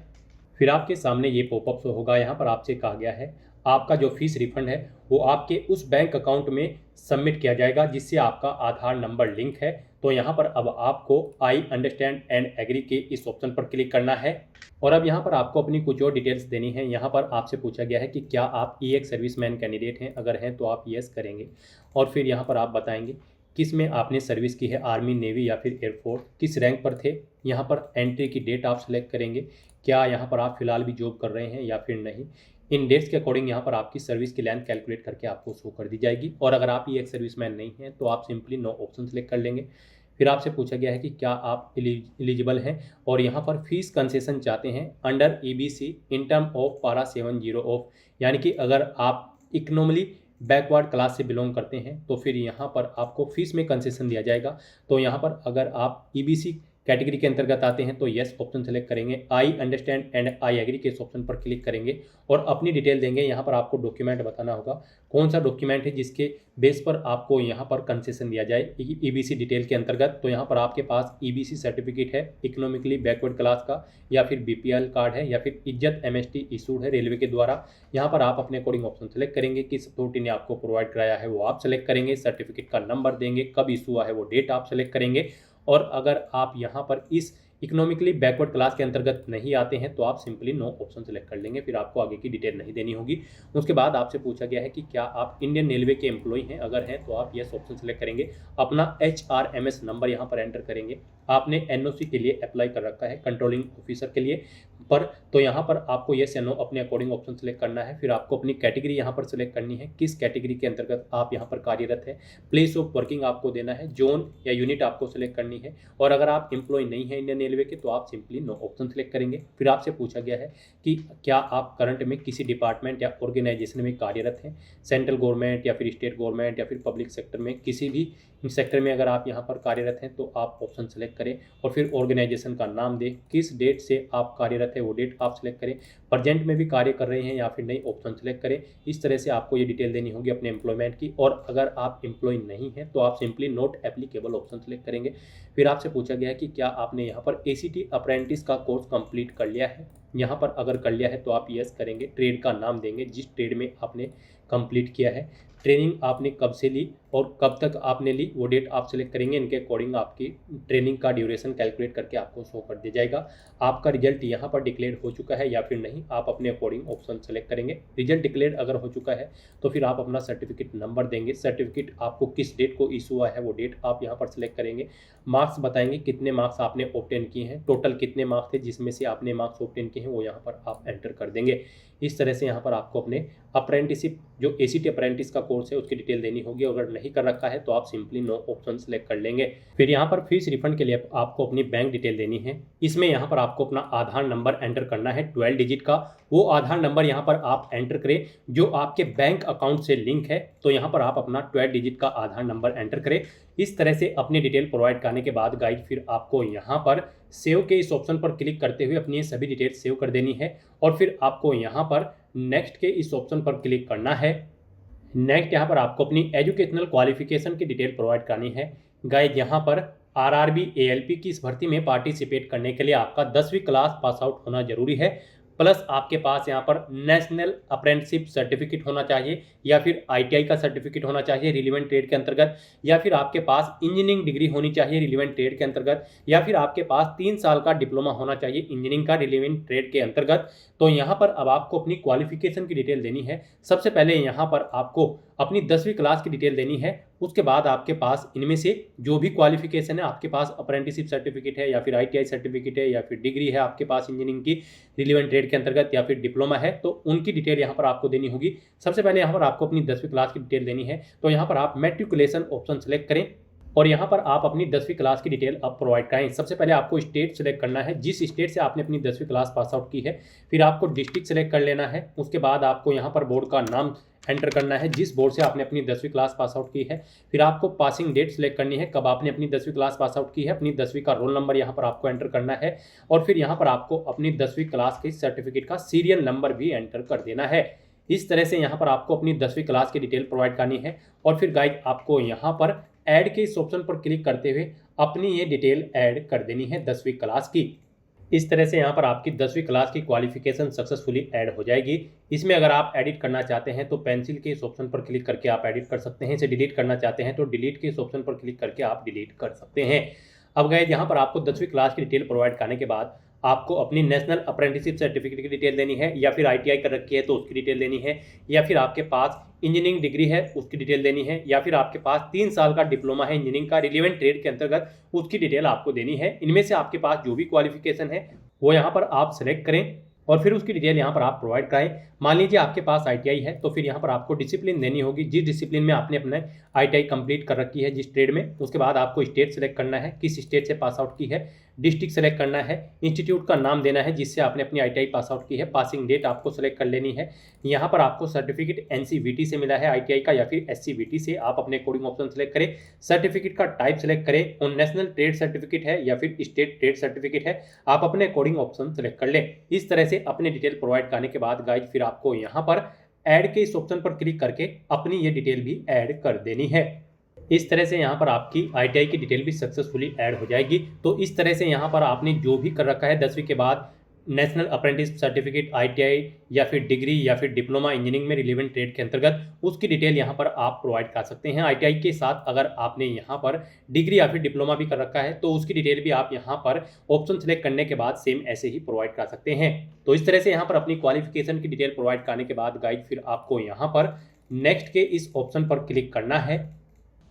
फिर आपके सामने ये पॉपअप शो होगा। यहाँ पर आपसे कहा गया है आपका जो फीस रिफंड है वो आपके उस बैंक अकाउंट में सबमिट किया जाएगा जिससे आपका आधार नंबर लिंक है। तो यहाँ पर अब आपको आई अंडरस्टैंड एंड एग्री के इस ऑप्शन पर क्लिक करना है और अब यहाँ पर आपको अपनी कुछ और डिटेल्स देनी है। यहाँ पर आपसे पूछा गया है कि क्या आप EX सर्विसमैन कैंडिडेट हैं, अगर हैं तो आप यस करेंगे और फिर यहाँ पर आप बताएंगे किस में आपने सर्विस की है, आर्मी, नेवी या फिर एयरफोर्स, किस रैंक पर थे। यहाँ पर एंट्री की डेट आप सेलेक्ट करेंगे, क्या यहाँ पर आप फिलहाल भी जॉब कर रहे हैं या फिर नहीं। इन डेट्स के अकॉर्डिंग यहाँ पर आपकी सर्विस की लेंथ कैलकुलेट करके आपको शो कर दी जाएगी और अगर आप EX सर्विसमैन नहीं हैं तो आप सिंपली नो ऑप्शन सेलेक्ट कर लेंगे। फिर आपसे पूछा गया है कि क्या आप एलिजिबल हैं और यहाँ पर फीस कंसेशन चाहते हैं under EBC in term of पारा 70 ऑफ, यानी कि अगर आप इकोनॉमी बैकवर्ड क्लास से बिलोंग करते हैं तो फिर यहाँ पर आपको फीस में कंसेशन दिया जाएगा। तो यहाँ पर अगर आप ईबीसी कैटेगरी के अंतर्गत आते हैं तो यस ऑप्शन सेलेक्ट करेंगे, I understand and I agree के इस ऑप्शन पर क्लिक करेंगे और अपनी डिटेल देंगे। यहाँ पर आपको डॉक्यूमेंट बताना होगा कौन सा डॉक्यूमेंट है जिसके बेस पर आपको यहाँ पर कंसेशन दिया जाए ईबीसी डिटेल के अंतर्गत। तो यहाँ पर आपके पास ईबीसी सर्टिफिकेट है इकोनॉमिकली बैकवर्ड क्लास का, या फिर बीपीएल कार्ड है, या फिर इज्जत एमएसटी इशूड है रेलवे के द्वारा। यहाँ पर आप अपने अकॉर्डिंग ऑप्शन सेलेक्ट करेंगे, किस अथॉरिटी ने आपको प्रोवाइड कराया है वो आप सेलेक्ट करेंगे, सर्टिफिकेट का नंबर देंगे, कब इशू हुआ है वो डेट आप सेलेक्ट करेंगे। और अगर आप यहाँ पर इस इकोनॉमिकली बैकवर्ड क्लास के अंतर्गत नहीं आते हैं तो आप सिंपली नो ऑप्शन सेलेक्ट कर लेंगे, फिर आपको आगे की डिटेल नहीं देनी होगी। उसके बाद आपसे पूछा गया है कि क्या आप इंडियन रेलवे के एम्प्लॉय हैं, अगर हैं तो आप यस ऑप्शन सेलेक्ट करेंगे, अपना HRMS नंबर यहाँ पर एंटर करेंगे। आपने NOC के लिए अप्लाई कर रखा है कंट्रोलिंग ऑफिसर के लिए पर, तो यहाँ पर आपको यस या नो अपने अकॉर्डिंग ऑप्शन सेलेक्ट करना है। फिर आपको अपनी कैटेगरी यहाँ पर सेलेक्ट करनी है, किस कैटेगरी के अंतर्गत आप यहाँ पर कार्यरत है, प्लेस ऑफ वर्किंग आपको देना है, जोन या यूनिट आपको सेलेक्ट करनी है। और अगर आप एम्प्लॉय नहीं है इंडियन रेलवे के तो आप सिंपली नो ऑप्शन सेलेक्ट करेंगे। फिर आपसे पूछा गया है कि क्या आप करंट में किसी डिपार्टमेंट या ऑर्गेनाइजेशन में कार्यरत हैं, सेंट्रल गवर्नमेंट या फिर स्टेट गवर्नमेंट या फिर पब्लिक सेक्टर में, किसी भी सेक्टर में अगर आप यहाँ पर कार्यरत हैं तो आप ऑप्शन सेलेक्ट करें और फिर ऑर्गेनाइजेशन का नाम दें, किस डेट से आप कार्यरत है वो डेट आप सेलेक्ट करें, प्रेजेंट में भी कार्य कर रहे हैं या फिर नहीं ऑप्शन सेलेक्ट करें। इस तरह से आपको ये डिटेल देनी होगी अपने एम्प्लॉयमेंट की। और अगर आप एम्प्लॉय नहीं हैं तो आप simply not applicable option select करेंगे। फिर आपसे पूछा गया है कि क्या आपने यहाँ पर ACT अप्रेंटिस का कोर्स कंप्लीट कर लिया है, यहाँ पर अगर कर लिया है तो आप यस करेंगे, ट्रेड का नाम देंगे जिस ट्रेड में आपने कंप्लीट किया है, ट्रेनिंग आपने कब से ली और कब तक आपने ली वो डेट आप सेलेक्ट करेंगे। इनके अकॉर्डिंग आपकी ट्रेनिंग का ड्यूरेशन कैलकुलेट करके आपको शो कर दिया जाएगा। आपका रिजल्ट यहाँ पर डिक्लेयर हो चुका है या फिर नहीं, आप अपने अकॉर्डिंग ऑप्शन सेलेक्ट करेंगे। रिजल्ट डिक्लेयर अगर हो चुका है तो फिर आप अपना सर्टिफिकेट नंबर देंगे, सर्टिफिकेट आपको किस डेट को इशू हुआ है वो डेट आप यहाँ पर सेलेक्ट करेंगे। मार्क्स बताएंगे कितने मार्क्स आपने ऑब्टेन किए हैं, टोटल कितने मार्क्स थे जिसमें से आपने मार्क्स ऑब्टेन किए हैं वो यहाँ पर आप एंटर कर देंगे। इस तरह से यहाँ पर आपको अपने अप्रेंटिसिप जो ACT अप्रेंटिस का कोर्स है उसकी डिटेल देनी होगी। अगर नहीं कर रखा है तो आप सिंपली नो ऑप्शन सेलेक्ट कर लेंगे। फिर यहाँ पर फीस रिफंड के लिए आपको अपनी बैंक डिटेल देनी है। इसमें यहाँ पर आपको अपना आधार नंबर एंटर करना है 12 डिजिट का। वो आधार नंबर यहाँ पर आप एंटर करें जो आपके बैंक अकाउंट से लिंक है। तो यहाँ पर आप अपना 12 डिजिट का आधार नंबर एंटर करें। इस तरह से अपनी डिटेल प्रोवाइड करने के बाद गाइड फिर आपको यहाँ पर सेव के इस ऑप्शन पर क्लिक करते हुए अपनी सभी डिटेल सेव कर देनी है और फिर आपको यहाँ पर नेक्स्ट के इस ऑप्शन पर क्लिक करना है। नेक्स्ट यहाँ पर आपको अपनी एजुकेशनल क्वालिफिकेशन की डिटेल प्रोवाइड करनी है। गाइड यहाँ पर RRB ALP की इस भर्ती में पार्टिसिपेट करने के लिए आपका 10वीं क्लास पास आउट होना जरूरी है, प्लस आपके पास यहाँ पर नेशनल अप्रेंटिसशिप सर्टिफिकेट होना चाहिए या फिर ITI का सर्टिफिकेट होना चाहिए रिलीवेंट ट्रेड के अंतर्गत, या फिर आपके पास इंजीनियरिंग डिग्री होनी चाहिए रिलीवेंट ट्रेड के अंतर्गत, या फिर आपके पास 3 साल का डिप्लोमा होना चाहिए इंजीनियरिंग का रिलीवेंट ट्रेड के अंतर्गत। तो यहाँ पर अब आपको अपनी क्वालिफिकेशन की डिटेल देनी है। सबसे पहले यहाँ पर आपको अपनी 10वीं क्लास की डिटेल देनी है। उसके बाद आपके पास इनमें से जो भी क्वालिफिकेशन है, आपके पास अप्रेंटिसशिप सर्टिफिकेट है या फिर ITI सर्टिफिकेट है या फिर डिग्री है आपके पास इंजीनियरिंग की रिलीवेंट ट्रेड के अंतर्गत या फिर डिप्लोमा है, तो उनकी डिटेल यहाँ पर आपको देनी होगी। सबसे पहले यहाँ पर आपको अपनी 10वीं क्लास की डिटेल देनी है। तो यहाँ पर आप मैट्रिकुलेशन ऑप्शन सेलेक्ट करें और यहाँ पर आप अपनी 10वीं क्लास की डिटेल आप प्रोवाइड कराएं। सबसे पहले आपको स्टेट सेलेक्ट करना है, जिस स्टेट से आपने अपनी 10वीं क्लास पास आउट की है। फिर आपको डिस्ट्रिक्ट सेलेक्ट कर लेना है। उसके बाद आपको यहाँ पर बोर्ड का नाम एंटर करना है जिस बोर्ड से आपने अपनी 10वीं क्लास पास आउट की है। फिर आपको पासिंग डेट सेलेक्ट करनी है, कब आपने अपनी 10वीं क्लास पास आउट की है। अपनी 10वीं का रोल नंबर यहाँ पर आपको एंटर करना है और फिर यहाँ पर आपको अपनी 10वीं क्लास के सर्टिफिकेट का सीरियल नंबर भी एंटर कर देना है। इस तरह से यहाँ पर आपको अपनी 10वीं क्लास की डिटेल प्रोवाइड करनी है और फिर गाइड आपको यहाँ पर ऐड के इस ऑप्शन पर क्लिक करते हुए अपनी ये डिटेल ऐड कर देनी है 10वीं क्लास की। इस तरह से यहाँ पर आपकी 10वीं क्लास की क्वालिफिकेशन सक्सेसफुली ऐड हो जाएगी। इसमें अगर आप एडिट करना चाहते हैं तो पेंसिल के इस ऑप्शन पर क्लिक करके आप एडिट कर सकते हैं। इसे डिलीट करना चाहते हैं तो डिलीट के इस ऑप्शन पर क्लिक करके आप डिलीट कर सकते हैं। अब गए यहाँ पर आपको 10वीं क्लास की डिटेल प्रोवाइड करने के बाद आपको अपनी नेशनल अप्रेंटिसशिप सर्टिफिकेट की डिटेल देनी है, या फिर ITI कर रखी है तो उसकी डिटेल देनी है, या फिर आपके पास इंजीनियरिंग डिग्री है उसकी डिटेल देनी है, या फिर आपके पास 3 साल का डिप्लोमा है इंजीनियरिंग का रिलीवेंट ट्रेड के अंतर्गत उसकी डिटेल आपको देनी है। इनमें से आपके पास जो भी क्वालिफिकेशन है वो यहाँ पर आप सेलेक्ट करें और फिर उसकी डिटेल यहाँ पर आप प्रोवाइड कराएं। मान लीजिए आपके पास ITI है तो फिर यहाँ पर आपको डिसिप्लिन देनी होगी, जिस डिसिप्लिन में आपने अपने ITI कंप्लीट कर रखी है जिस ट्रेड में। उसके बाद आपको स्टेट सेलेक्ट करना है, किस स्टेट से पास आउट की है। डिस्ट्रिक्ट सेलेक्ट करना है, इंस्टीट्यूट का नाम देना है जिससे आपने अपनी ITI पास आउट की है, पासिंग डेट आपको सेलेक्ट कर लेनी है। यहाँ पर आपको सर्टिफिकेट NCVT से मिला है ITI का या फिर SCVT से, आप अपने कोडिंग ऑप्शन सेलेक्ट करें। सर्टिफिकेट का टाइप सेलेक्ट करें, और नेशनल ट्रेड सर्टिफिकेट है या फिर स्टेट ट्रेड सर्टिफिकेट है, आप अपने कोडिंग ऑप्शन सेलेक्ट कर लें। इस तरह से अपने डिटेल प्रोवाइड करने के बाद गाइज फिर आपको यहाँ पर ऐड के इस ऑप्शन पर क्लिक करके अपनी ये डिटेल भी ऐड कर देनी है। इस तरह से यहाँ पर आपकी ITI की डिटेल भी सक्सेसफुली ऐड हो जाएगी। तो इस तरह से यहाँ पर आपने जो भी कर रखा है 10वीं के बाद नेशनल अप्रेंटिस सर्टिफिकेट, ITI या फिर डिग्री या फिर डिप्लोमा इंजीनियरिंग में रिलेवेंट ट्रेड के अंतर्गत, उसकी डिटेल यहाँ पर आप प्रोवाइड कर सकते हैं। ITI के साथ अगर आपने यहाँ पर डिग्री या फिर डिप्लोमा भी कर रखा है तो उसकी डिटेल भी आप यहाँ पर ऑप्शन सेलेक्ट करने के बाद सेम ऐसे ही प्रोवाइड कर सकते हैं। तो इस तरह से यहाँ पर अपनी क्वालिफिकेशन की डिटेल प्रोवाइड करने के बाद गाइड फिर आपको यहाँ पर नेक्स्ट के इस ऑप्शन पर क्लिक करना है।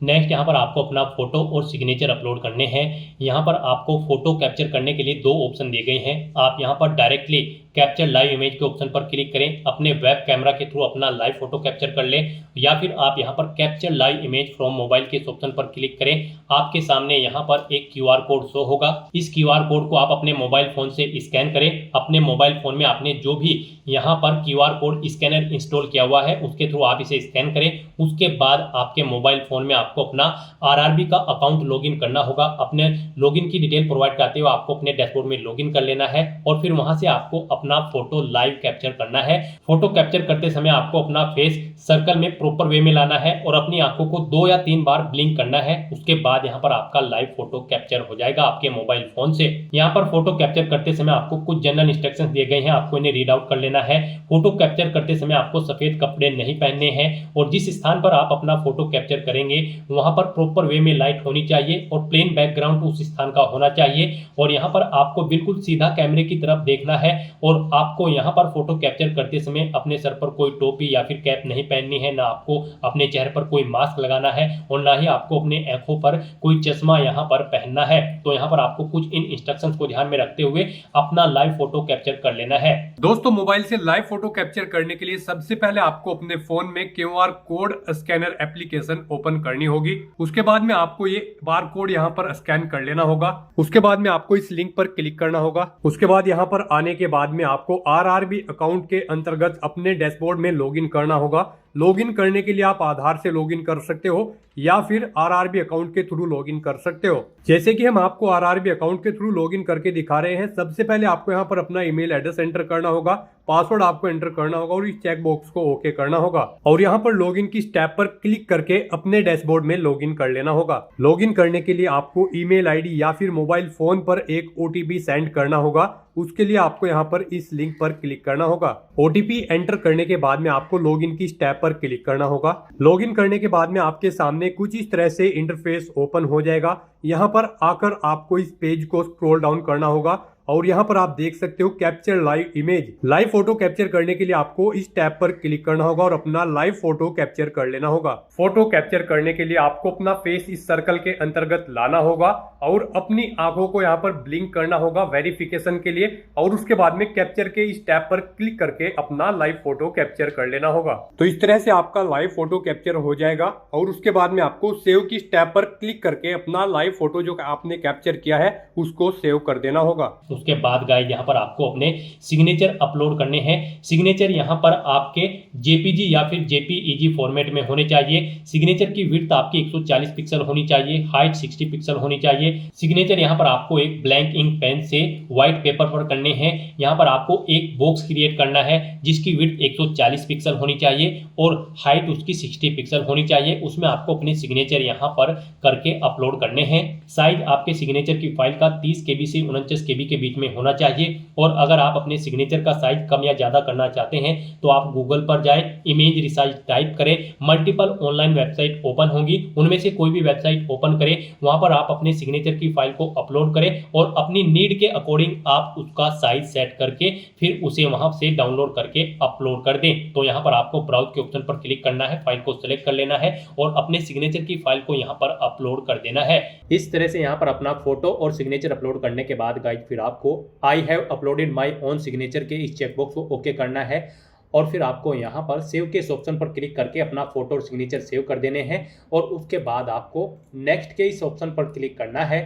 नेक्स्ट यहाँ पर आपको अपना फोटो और सिग्नेचर अपलोड करने हैं। यहाँ पर आपको फोटो कैप्चर करने के लिए 2 ऑप्शन दिए गए हैं। आप यहाँ पर डायरेक्टली कैप्चर लाइव इमेज के ऑप्शन पर क्लिक करें, अपने वेब कैमरा के थ्रू अपना लाइव फोटो कैप्चर कर लें, या फिर आप यहाँ पर capture live image from mobile के इस ऑप्शन पर क्लिक करें। आपके सामने यहाँ पर एक QR कोड शो होगा। इस QR कोड को आप अपने मोबाइल फोन से स्कैन करें। अपने मोबाइल फोन में आपने जो भी यहाँ पर QR कोड स्कैनर इंस्टॉल किया हुआ है उसके थ्रू आप इसे स्कैन करें। उसके बाद आपके मोबाइल फोन में आपको अपना RRB का अकाउंट लॉगिन करना होगा। अपने लॉगिन की डिटेल प्रोवाइड करते हुए आपको अपने डैशबोर्ड में लॉगिन कर लेना है, और फिर वहां से आपको अपना फोटो लाइव कैप्चर करना है। फोटो कैप्चर करते समय आपको अपना फेस सर्कल में प्रॉपर वे में लाना है और अपनी आंखों को 2 या 3 बार ब्लिंक करना है। उसके बाद यहाँ पर आपका लाइव फोटो कैप्चर हो जाएगा आपके मोबाइल फोन से। यहाँ पर फोटो कैप्चर करते समय आपको कुछ जनरल इंस्ट्रक्शंस दिए गए हैं, आपको इन्हें रीड आउट कर लेना है। फोटो कैप्चर करते समय आपको सफेद कपड़े नहीं पहनने हैं, और जिस स्थान पर आप अपना फोटो कैप्चर करेंगे वहां पर प्रॉपर वे में लाइट होनी चाहिए और प्लेन बैकग्राउंड उस स्थान का होना चाहिए। और यहाँ पर आपको बिल्कुल सीधा कैमरे की तरफ देखना है, और आपको यहाँ पर फोटो कैप्चर करते समय अपने सर पर कोई टोपी या फिर कैप नहीं पहननी है, ना आपको अपने चेहरे पर कोई मास्क लगाना है, और ना ही आपको अपने आंखों पर कोई चश्मा यहाँ पर पहनना है। तो यहाँ पर आपको कुछ इन इंस्ट्रक्शंस को ध्यान में रखते हुए अपना लाइव फोटो कैप्चर कर लेना है। दोस्तों, मोबाइल से लाइव फोटो कैप्चर करने के लिए सबसे पहले आपको अपने फोन में QR code scanner application open करनी होगी। उसके बाद में आपको ये बार कोड यहाँ पर स्कैन कर लेना होगा। उसके बाद में आपको इस लिंक पर क्लिक करना होगा। उसके बाद यहाँ पर आने के बाद में आपको RRB अकाउंट के अंतर्गत अपने डैशबोर्ड में लॉगिन करना होगा। लॉगिन करने के लिए आप आधार से लॉगिन कर सकते हो या फिर RRB अकाउंट के थ्रू लॉगिन कर सकते हो। जैसे कि हम आपको RRB अकाउंट के थ्रू लॉगिन करके दिखा रहे हैं। सबसे पहले आपको यहाँ पर अपना ईमेल एड्रेस एंटर करना होगा, पासवर्ड आपको एंटर करना होगा और इस चेक बॉक्स को ओके करना होगा, और यहाँ पर लॉगिन की स्टेप पर क्लिक करके अपने डैशबोर्ड में लॉगिन कर लेना होगा। लॉगिन करने के लिए आपको ईमेल आईडी या फिर मोबाइल फोन पर एक OTP सेंड करना होगा। उसके लिए आपको यहाँ पर इस लिंक पर क्लिक करना होगा। OTP एंटर करने के बाद में आपको लॉगिन की स्टेप पर क्लिक करना होगा। लॉगिन करने के बाद में आपके सामने कुछ इस तरह से इंटरफेस ओपन हो जाएगा। यहाँ पर आकर आपको इस पेज को स्क्रॉल डाउन करना होगा, और यहाँ पर आप देख सकते हो capture live image. Live photo capture करने के लिए आपको इस टैब पर क्लिक करना होगा और अपना लाइव फोटो कैप्चर कर लेना होगा। फोटो कैप्चर करने के लिए आपको अपना फेस इस सर्कल के अंतर्गत लाना होगा और अपनी आंखों को यहाँ पर ब्लिंक करना होगा वेरिफिकेशन के लिए, और उसके बाद में कैप्चर के इस टैब पर क्लिक करके अपना लाइव फोटो कैप्चर कर लेना होगा। तो इस तरह से आपका लाइव फोटो कैप्चर हो जाएगा, और उसके बाद में आपको सेव की टैब पर क्लिक करके अपना लाइव फोटो जो आपने कैप्चर किया है उसको सेव कर देना होगा। उसके बाद गाइस यहाँ पर आपको अपने सिग्नेचर अपलोड करने हैं। सिग्नेचर यहाँ पर आपके JPG या फिर JPEG फॉर्मेट में होने चाहिए। सिग्नेचर की विड्थ आपकी 140 पिक्सल होनी चाहिए, हाइट 60 पिक्सल होनी चाहिए। सिग्नेचर यहाँ पर आपको एक ब्लैंक इंक पेन से व्हाइट पेपर पर करने हैं। यहाँ पर आपको एक बॉक्स क्रिएट करना है जिसकी विड्थ 140 पिक्सल होनी चाहिए और हाइट उसकी 60 पिक्सल होनी चाहिए। उसमें आपको अपने सिग्नेचर यहाँ पर करके अपलोड करने हैं। साइज आपके सिग्नेचर की फाइल का 30 KB से 49 KB के बीच में होना चाहिए। और अगर आप अपने सिग्नेचर का साइज कम या ज्यादा करना चाहते हैं तो आप गूगल पर जाएं, इमेज रिसाइज टाइप करें, मल्टीपल ऑनलाइन वेबसाइट ओपन होंगी, उनमें से कोई भी वेबसाइट ओपन करें, वहां पर आप अपने सिग्नेचर की फाइल को अपलोड करें और अपनी नीड के अकॉर्डिंग आप उसका साइज सेट करके फिर उसे वहां से डाउनलोड करके अपलोड कर दें। तो यहाँ पर आपको ब्राउज के ऑप्शन पर क्लिक करना है, फाइल को सिलेक्ट कर लेना है और अपने सिग्नेचर की फाइल को यहाँ पर अपलोड कर देना है। इस तरह से यहाँ पर अपना फोटो और सिग्नेचर अपलोड करने के बाद गाइस फिर आपको I have uploaded my own signature के इस चेकबॉक्स को ओके करना है और फिर आपको यहाँ पर सेव के इस ऑप्शन पर क्लिक करके अपना फोटो और सिग्नेचर सेव कर देने हैं और उसके बाद आपको नेक्स्ट के इस ऑप्शन पर क्लिक करना है।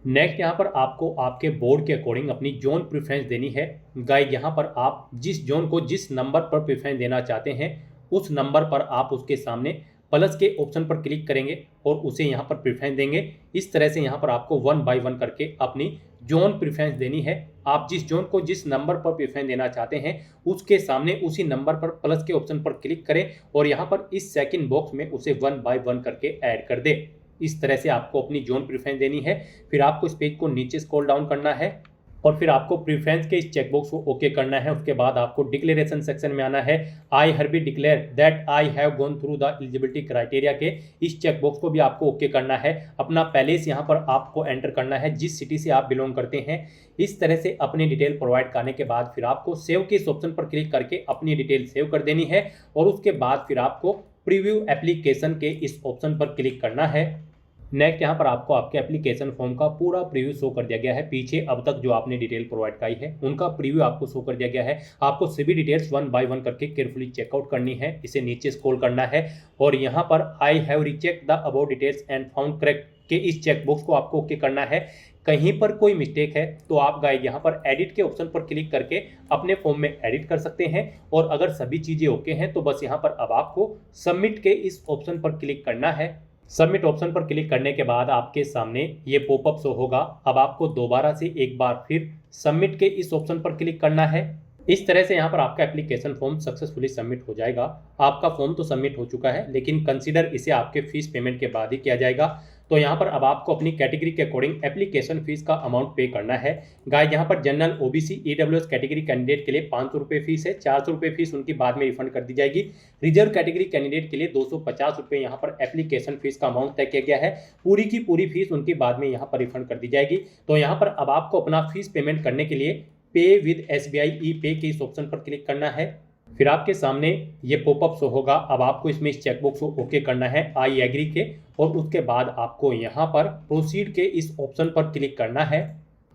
नेक्स्ट यहाँ पर आपको आपके बोर्ड के अकॉर्डिंग अपनी जोन प्रेफरेंस देनी है। गाइड यहाँ पर आप जिस जोन को जिस नंबर पर प्रेफरेंस देना चाहते हैं उस नंबर पर आप उसके सामने प्लस के ऑप्शन पर क्लिक करेंगे और उसे यहाँ पर प्रेफरेंस देंगे। इस तरह से यहाँ पर आपको 1 बाय 1 करके अपनी जोन प्रेफरेंस देनी है। आप जिस जोन को जिस नंबर पर प्रेफरेंस देना चाहते हैं उसके सामने उसी नंबर पर प्लस के ऑप्शन पर क्लिक करें और यहाँ पर इस सेकंड बॉक्स में उसे 1 बाय 1 करके ऐड कर दें। इस तरह से आपको अपनी जोन प्रेफरेंस देनी है। फिर आपको इस पेज को नीचे स्क्रॉल डाउन करना है और फिर आपको प्रेफरेंस के इस चेकबॉक्स को ओके करना है। उसके बाद आपको डिक्लेरेशन सेक्शन में आना है। I hereby declare that I have gone through the eligibility criteria के इस चेकबॉक्स को भी आपको ओके करना है। अपना पैलेस यहाँ पर आपको एंटर करना है जिस सिटी से आप बिलोंग करते हैं। इस तरह से अपनी डिटेल प्रोवाइड करने के बाद फिर आपको सेव के इस ऑप्शन पर क्लिक करके अपनी डिटेल सेव कर देनी है और उसके बाद फिर आपको प्रीव्यू एप्लीकेशन के इस ऑप्शन पर क्लिक करना है। नेक्स्ट यहाँ पर आपको आपके एप्लीकेशन फॉर्म का पूरा प्रीव्यू शो कर दिया गया है। पीछे अब तक जो आपने डिटेल प्रोवाइड कराई है उनका प्रीव्यू आपको शो कर दिया गया है। आपको सभी डिटेल्स 1 बाय 1 करके केयरफुली चेकआउट करनी है। इसे नीचे स्क्रॉल करना है और यहाँ पर I have recheck the about details and found correct के इस चेकबॉक्स को आपको ओके करना है। कहीं पर कोई मिस्टेक है तो आप गाइड यहाँ पर एडिट के ऑप्शन पर क्लिक करके अपने फॉर्म में एडिट कर सकते हैं और अगर सभी चीज़ें ओके हैं तो बस यहाँ पर अब आपको सबमिट के इस ऑप्शन पर क्लिक करना है। सबमिट ऑप्शन पर क्लिक करने के बाद आपके सामने ये पॉपअप शो होगा। अब आपको दोबारा से एक बार फिर सबमिट के इस ऑप्शन पर क्लिक करना है। इस तरह से यहाँ पर आपका एप्लीकेशन फॉर्म सक्सेसफुली सबमिट हो जाएगा। आपका फॉर्म तो सबमिट हो चुका है लेकिन कंसीडर इसे आपके फीस पेमेंट के बाद ही किया जाएगा। तो यहाँ पर अब आपको अपनी कैटेगरी के अकॉर्डिंग एप्लीकेशन फीस का अमाउंट पे करना है। गाइस यहाँ पर general OBC EWS category candidate के लिए 500 रुपये फीस है। 400 रुपये फीस उनकी बाद में रिफंड कर दी जाएगी। रिजर्व कैटेगरी कैंडिडेट के लिए 250 रुपये यहाँ पर एप्लीकेशन फीस का अमाउंट तय किया गया है। पूरी की पूरी फीस उनकी बाद में यहाँ पर रिफंड कर दी जाएगी। तो यहाँ पर अब आपको अपना फीस पेमेंट करने के लिए पे विद SBI ई पे के इस ऑप्शन पर क्लिक करना है। फिर आपके सामने ये पॉपअप शो होगा। अब आपको इसमें इस चेकबॉक्स को ओके करना है आई एग्री के और उसके बाद आपको यहाँ पर प्रोसीड के इस ऑप्शन पर क्लिक करना है।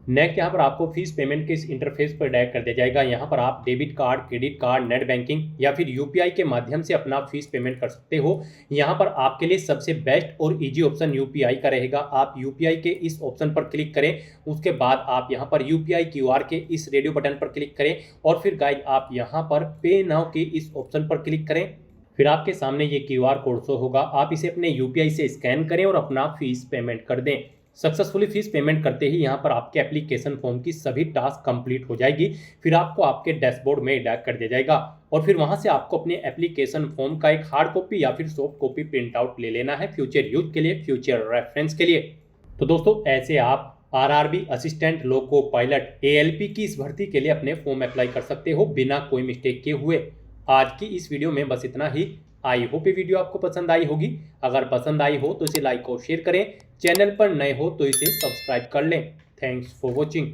नेक्स्ट यहाँ पर आपको फीस पेमेंट के इस इंटरफेस पर डायरेक्ट कर दिया जाएगा। यहाँ पर आप debit card, credit card, net banking या फिर यूपीआई के माध्यम से अपना फीस पेमेंट कर सकते हो। यहाँ पर आपके लिए सबसे बेस्ट और इजी ऑप्शन यूपीआई का रहेगा। आप यूपीआई के इस ऑप्शन पर क्लिक करें। उसके बाद आप यहाँ पर यूपीआई QR के इस रेडियो बटन पर क्लिक करें और फिर गाइड आप यहाँ पर पे नाउ के इस ऑप्शन पर क्लिक करें। फिर आपके सामने ये QR कोड शो होगा। आप इसे अपने यूपीआई से स्कैन करें और अपना फीस पेमेंट कर दें। सक्सेसफुली फीस पेमेंट करते ही यहाँ पर आपके एप्लीकेशन फॉर्म की सभी टास्क कंप्लीट हो जाएगी। फिर आपको आपके डैशबोर्ड में डायरेक्ट कर दिया जाएगा और फिर वहाँ से आपको अपने एप्लीकेशन फॉर्म का एक हार्ड कॉपी या फिर सॉफ्ट कॉपी प्रिंट आउट ले लेना है फ्यूचर यूज के लिए, फ्यूचर रेफरेंस के लिए। तो दोस्तों ऐसे आप RRB assistant loco pilot ALP की इस भर्ती के लिए अपने फॉर्म अप्लाई कर सकते हो बिना कोई मिस्टेक किए हुए। आज की इस वीडियो में बस इतना ही। आई होप ये वीडियो आपको पसंद आई होगी। अगर पसंद आई हो तो इसे लाइक और शेयर करें। चैनल पर नए हो तो इसे सब्सक्राइब कर लें। Thanks for watching.